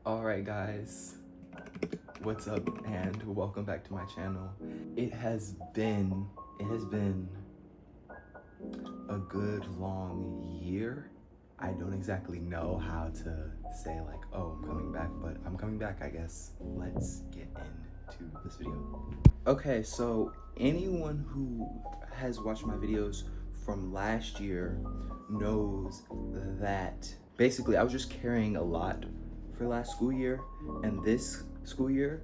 Alright guys, what's up and welcome back to my channel. It has been a good long year. I don't exactly know how to say like, oh, I'm coming back, but I'm coming back, I guess. Let's get into this video. Okay, so anyone who has watched my videos from last year knows that basically I was just carrying a lot for last school year, and this school year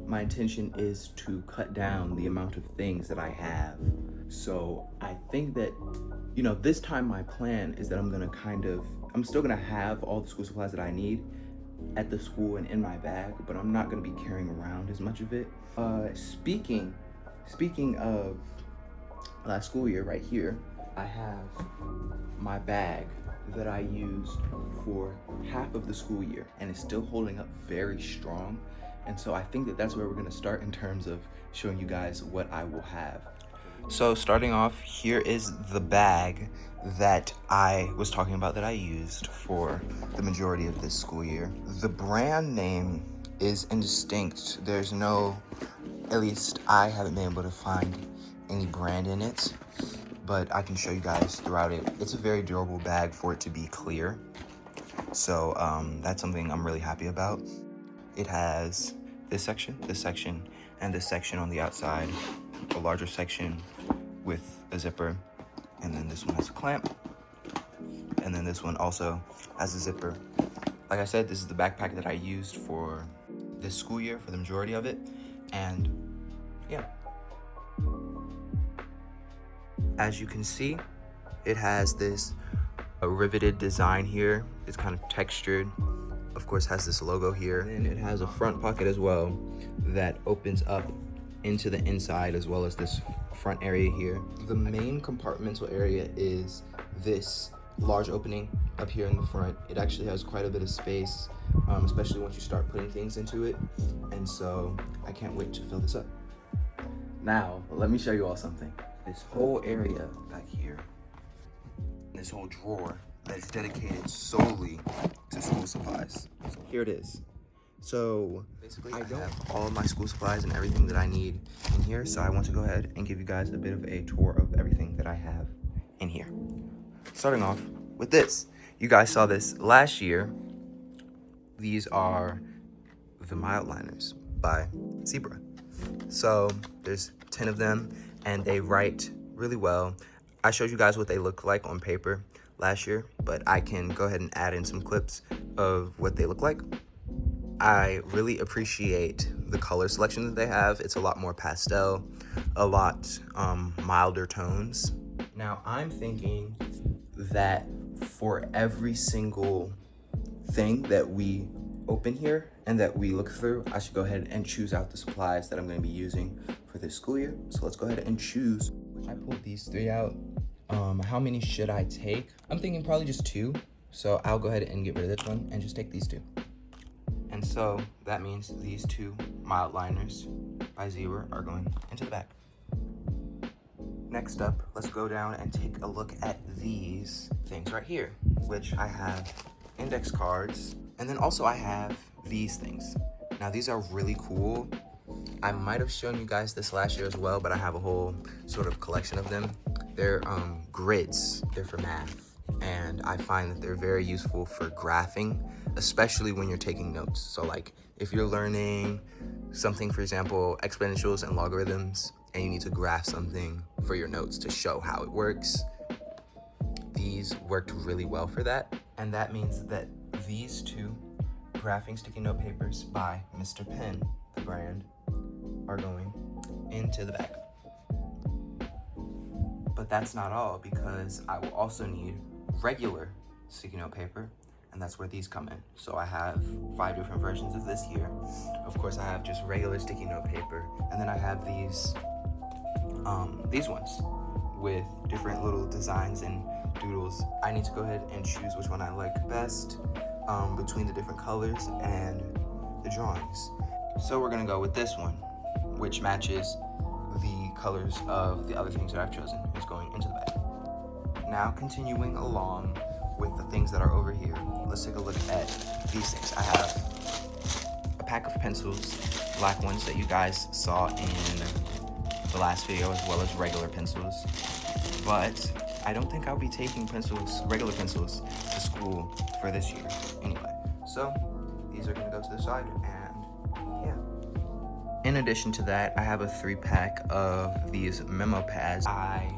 my intention is to cut down the amount of things that I have. So I think that, you know, this time my plan is that I'm still gonna have all the school supplies that I need at the school and in my bag, but I'm not gonna be carrying around as much of it. Speaking of last school year, right here I have my bag that I used for half of the school year, and it's still holding up very strong. And so I think that that's where we're gonna start in terms of showing you guys what I will have. So starting off, here is the bag that I was talking about that I used for the majority of this school year. The brand name is indistinct. There's no, at least I haven't been able to find any brand in it, but I can show you guys throughout it. It's a very durable bag for it to be clear. So that's something I'm really happy about. It has this section, and this section on the outside, a larger section with a zipper, and then this one has a clamp, and then this one also has a zipper. Like I said, this is the backpack that I used for this school year for the majority of it, and yeah. As you can see, it has this riveted design here. It's kind of textured. Of course, has this logo here, and it has a front pocket as well that opens up into the inside, as well as this front area here. The main compartmental area is this large opening up here in the front. It actually has quite a bit of space, especially once you start putting things into it, and so I can't wait to fill this up. Now, let me show you all something. This whole area back here, this whole drawer that's dedicated solely to school supplies. So here it is. So basically I have all my school supplies and everything that I need in here, so I want to go ahead and give you guys a bit of a tour of everything that I have in here. Starting off with this. You guys saw this last year. These are the mild liners by Zebra. So there's 10 of them, and they write really well. I showed you guys what they look like on paper last year, but I can go ahead and add in some clips of what they look like. I really appreciate the color selection that they have. It's a lot more pastel, a lot milder tones. Now I'm thinking that for every single thing that we open here and that we look through, I should go ahead and choose out the supplies that I'm going to be using for this school year. So let's go ahead and choose. I pulled these 3 out. How many should I take? I'm thinking probably just 2. So I'll go ahead and get rid of this one and just take these 2. And so that means these 2 mild liners by Zebra are going into the bag. Next up, let's go down and take a look at these things right here, which I have index cards, and then also I have these things. Now these are really cool. I might have shown you guys this last year as well, but I have a whole sort of collection of them. They're grids, they're for math, and I find that they're very useful for graphing, especially when you're taking notes. So like if you're learning something, for example, exponentials and logarithms, and you need to graph something for your notes to show how it works, these worked really well for that. And that means that these 2 graphing sticky note papers by Mr. Pen, the brand, are going into the bag. But that's not all, because I will also need regular sticky note paper, and that's where these come in. So I have 5 different versions of this here. Of course, I have just regular sticky note paper, and then I have these ones with different little designs and doodles. I need to go ahead and choose which one I like best between the different colors and the drawings. So we're gonna go with this one, which matches the colors of the other things that I've chosen is going into the bag. Now continuing along with the things that are over here, let's take a look at these things. I have a pack of pencils, black ones that you guys saw in the last video, as well as regular pencils. But I don't think I'll be taking pencils, regular pencils, to school for this year anyway. So these are gonna go to the side, and yeah. In addition to that, I have a 3-pack of these memo pads. I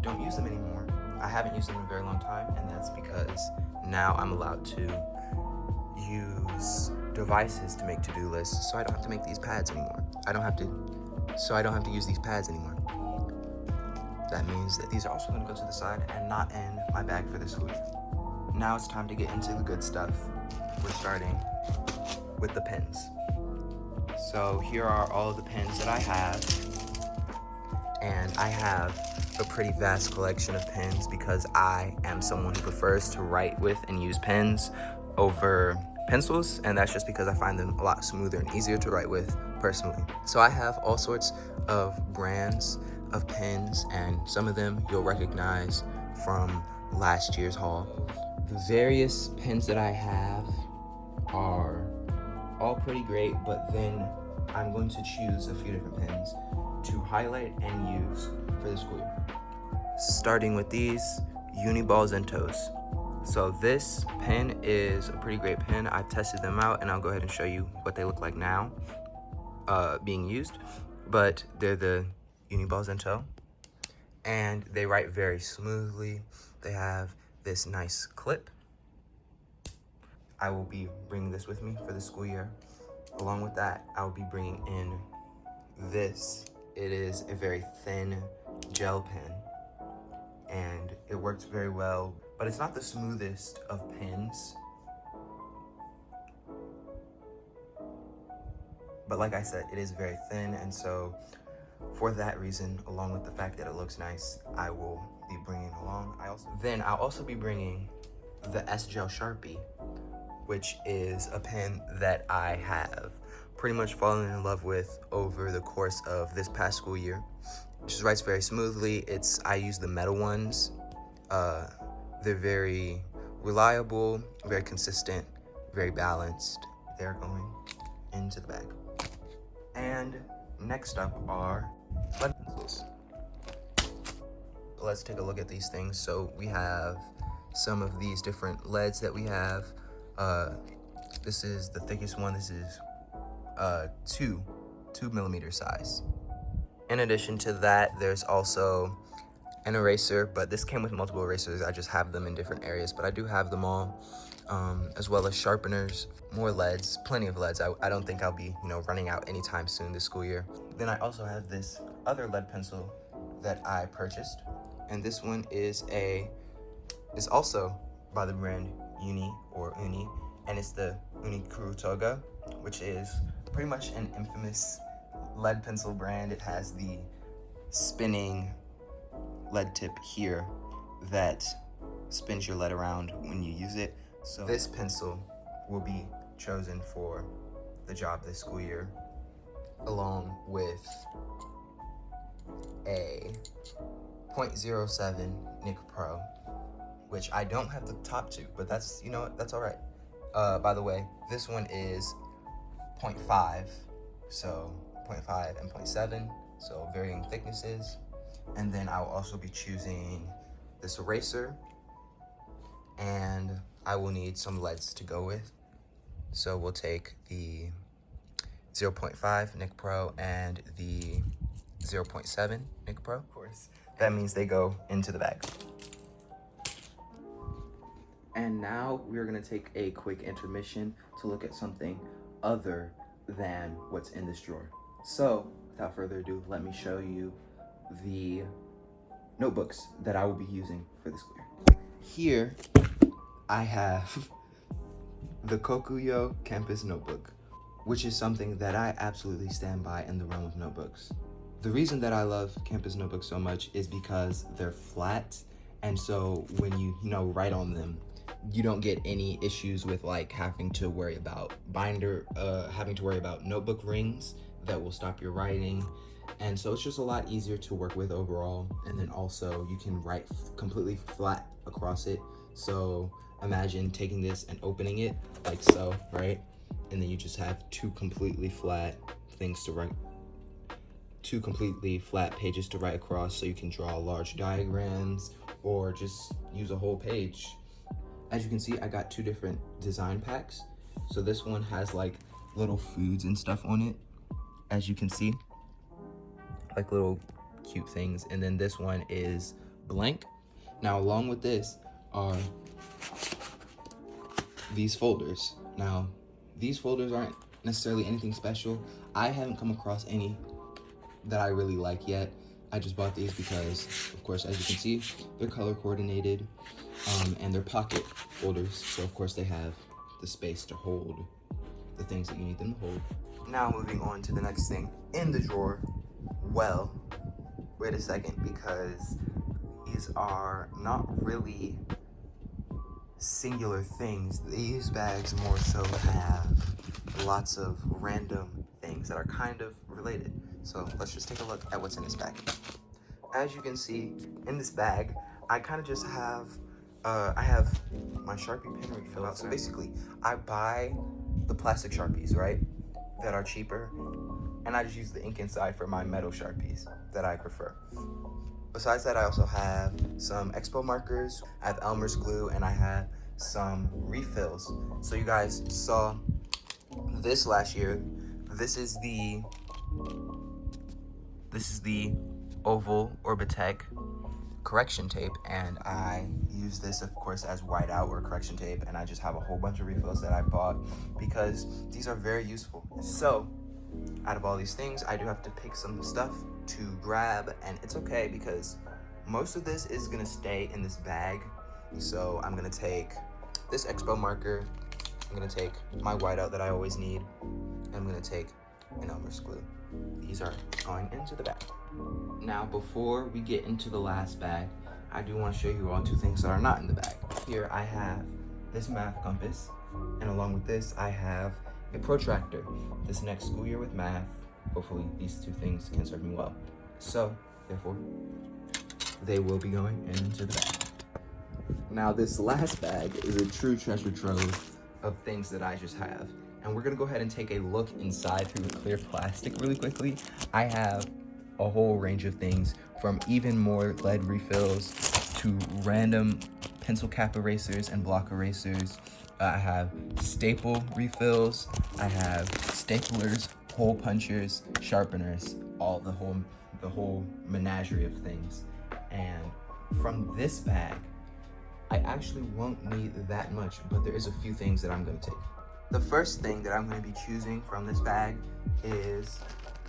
don't use them anymore. I haven't used them in a very long time, and that's because now I'm allowed to use devices to make to-do lists, so I don't have to make these pads anymore. I don't have to use these pads anymore. That means that these are also gonna go to the side and not in my bag for this school year. Now it's time to get into the good stuff. We're starting with the pens. So here are all of the pens that I have. And I have a pretty vast collection of pens because I am someone who prefers to write with and use pens over pencils, and that's just because I find them a lot smoother and easier to write with personally. So I have all sorts of brands of pens, and some of them you'll recognize from last year's haul. The various pens that I have are all pretty great, but then I'm going to choose a few different pens to highlight and use for the school year. Starting with these Uniball Zentos. So this pen is a pretty great pen. I've tested them out, and I'll go ahead and show you what they look like now being used. But they're the Uniball Zento, and they write very smoothly. They have this nice clip. I will be bringing this with me for the school year. Along with that, I will be bringing in this. It is a very thin gel pen, and it works very well, but it's not the smoothest of pens. But like I said, it is very thin, and so for that reason, along with the fact that it looks nice, I will be bringing along. I'll also be bringing the S-Gel Sharpie, which is a pen that I have pretty much fallen in love with over the course of this past school year. It just writes very smoothly. I use the metal ones. They're very reliable, very consistent, very balanced. They're going into the bag. And next up are lead pencils. Let's take a look at these things. So we have some of these different leads that we have. This is the thickest one. This is 2 millimeter size. In addition to that, there's also an eraser, but this came with multiple erasers. I just have them in different areas, but I do have them all, as well as sharpeners, more leads, plenty of leads. I don't think I'll be, running out anytime soon this school year. Then I also have this other lead pencil that I purchased, and this one is also by the brand Uni, and it's the Uni Kuru Toga, which is pretty much an infamous lead pencil brand. It has the spinning lead tip here that spins your lead around when you use it. So this pencil will be chosen for the job this school year, along with a 0.07 Nik Pro, which I don't have the top two, but that's, that's all right. By the way, this one is 0.5, so 0.5 and 0.7, so varying thicknesses. And then I'll also be choosing this eraser, and I will need some leads to go with. So we'll take the 0.5 Nik Pro and the 0.7 Nik Pro. Of course, that means they go into the bag. And now we're gonna take a quick intermission to look at something other than what's in this drawer. So without further ado, let me show you the notebooks that I will be using for this school year. Here, I have the Kokuyo Campus Notebook, which is something that I absolutely stand by in the realm of notebooks. The reason that I love Campus Notebooks so much is because they're flat, and so when you write on them, you don't get any issues with having to worry about having to worry about notebook rings that will stop your writing. And so it's just a lot easier to work with overall. And then also you can write completely flat across it. So imagine taking this and opening it like so, right? And then you just have two completely flat things to write, two completely flat pages to write across, so you can draw large diagrams or just use a whole page. As you can see, I got two different design packs. So this one has like little foods and stuff on it, as you can see, like little cute things. And then this one is blank. Now along with this are these folders. Now these folders aren't necessarily anything special. I haven't come across any that I really like yet. I just bought these because, of course, as you can see, they're color coordinated, and they're pocket folders. So of course they have the space to hold the things that you need them to hold. Now moving on to the next thing in the drawer. Well, wait a second, because these are not really singular things. These bags more so have lots of random things that are kind of related. So let's just take a look at what's in this bag. As you can see in this bag, I kind of just have, I have my Sharpie pen refill out. So basically, I buy the plastic Sharpies, right, that are cheaper, and I just use the ink inside for my metal Sharpies that I prefer. Besides that, I also have some Expo markers, I have Elmer's glue, and I have some refills. So you guys saw this last year. This is the oval Orbitec correction tape, and I use this, of course, as whiteout or correction tape, and I just have a whole bunch of refills that I bought because these are very useful. So out of all these things, I do have to pick some stuff to grab, and it's okay because most of this is gonna stay in this bag. So I'm gonna take this Expo marker, I'm gonna take my whiteout that I always need, and I'm gonna take an Elmer's glue. These are going into the bag. Now, before we get into the last bag, I do want to show you all two things that are not in the bag. Here I have this math compass, and along with this, I have a protractor. This next school year with math, hopefully these two things can serve me well. So, therefore, they will be going into the bag. Now, this last bag is a true treasure trove of things that I just have. And we're gonna go ahead and take a look inside through the clear plastic really quickly. I have a whole range of things, from even more lead refills to random pencil cap erasers and block erasers. I have staple refills, I have staplers, hole punchers, sharpeners, all the whole menagerie of things. And from this bag, I actually won't need that much, but there is a few things that I'm gonna take. The first thing that I'm going to be choosing from this bag is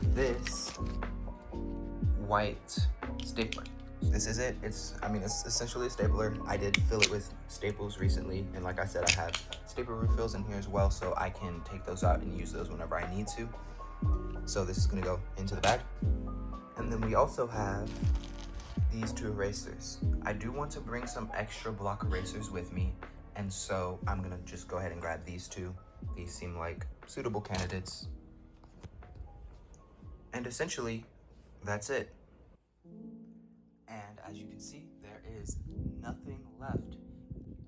this white stapler. This is it. It's essentially a stapler. I did fill it with staples recently, and like I said, I have staple refills in here as well, so I can take those out and use those whenever I need to. So this is going to go into the bag. And then we also have these two erasers. I do want to bring some extra block erasers with me, and so I'm going to just go ahead and grab these two. These seem like suitable candidates. And essentially, that's it. And as you can see, there is nothing left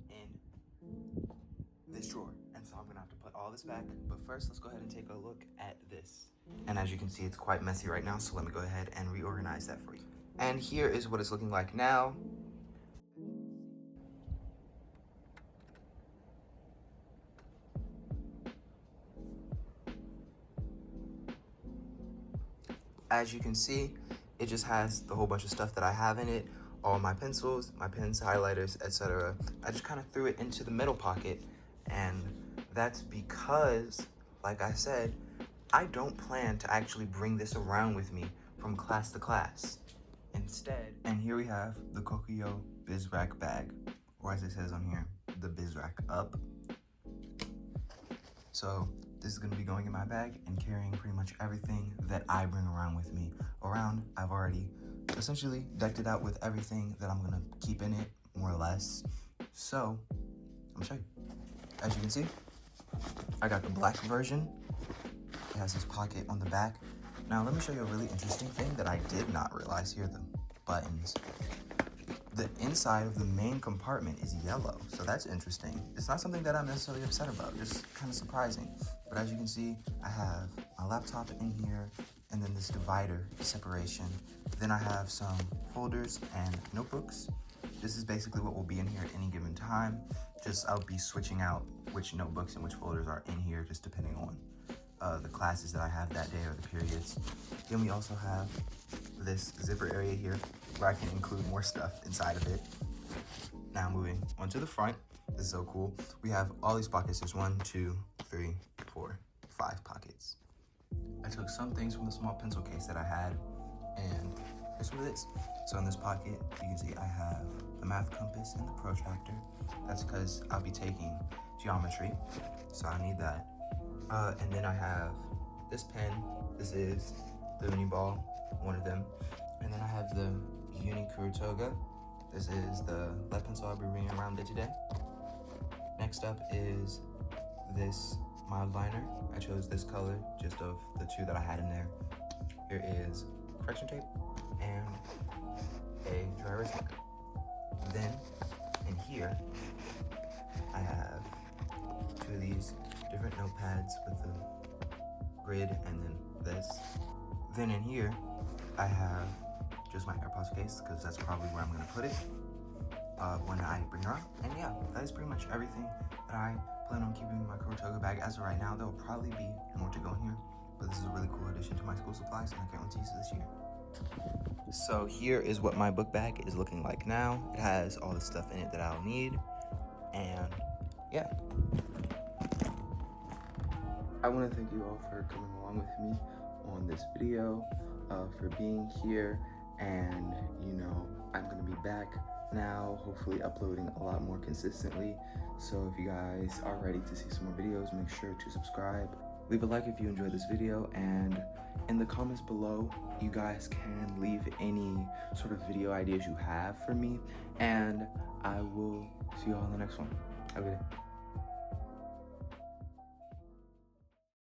in this drawer. And so I'm gonna have to put all this back. But first, let's go ahead and take a look at this. And as you can see, it's quite messy right now. So let me go ahead and reorganize that for you. And here is what it's looking like now. As you can see, it just has the whole bunch of stuff that I have in it, all my pencils, my pens, highlighters, etc. I just kind of threw it into the middle pocket, and that's because, like I said, I don't plan to actually bring this around with me from class to class. Instead, and here we have the Kokuyo Bizrack Bag, or as it says on here, the Bizrack Up. So this is going to be going in my bag and carrying pretty much everything that I bring around with me. I've already essentially decked it out with everything that I'm going to keep in it, more or less. So, I'm going to show you. As you can see, I got the black version. It has this pocket on the back. Now let me show you a really interesting thing that I did not realize here, the buttons. The inside of the main compartment is yellow, so that's interesting. It's not something that I'm necessarily upset about, just kind of surprising. But as you can see, I have my laptop in here, and then this divider separation. Then I have some folders and notebooks. This is basically what will be in here at any given time. Just I'll be switching out which notebooks and which folders are in here, just depending on the classes that I have that day or the periods. Then we also have this zipper area here where I can include more stuff inside of it. Now moving on to the front. This is so cool. We have all these pockets. There's 1, 2, 3, 4, 5 pockets. I took some things from the small pencil case that I had, and here's what it is. So in this pocket, you can see I have the math compass and the protractor. That's because I'll be taking geometry, so I need that. And then I have this pen. This is the Uniball, one of them. And then I have the Uni Kuru Toga. This is the lead pencil I'll be bringing around day to day. Next up is this mild liner. I chose this color just of the 2 that I had in there. Here is correction tape and a dry erase marker. Then in here, I have 2 of these different notepads with the grid and then this. Then in here, I have just my AirPods case because that's probably where I'm gonna put it when I bring her up. And yeah, that is pretty much everything that I plan on keeping in my Kuru Toga bag. As of right now, there will probably be more to go in here, but this is a really cool addition to my school supplies and I can't wait to use it this year. So here is what my book bag is looking like now. It has all the stuff in it that I'll need, and yeah. I want to thank you all for coming along with me on this video, for being here, and you know, I'm going to be back now, hopefully uploading a lot more consistently. So if you guys are ready to see some more videos, make sure to subscribe. Leave a like if you enjoyed this video, and in the comments below, you guys can leave any sort of video ideas you have for me, and I will see you all in the next one. Have a good day.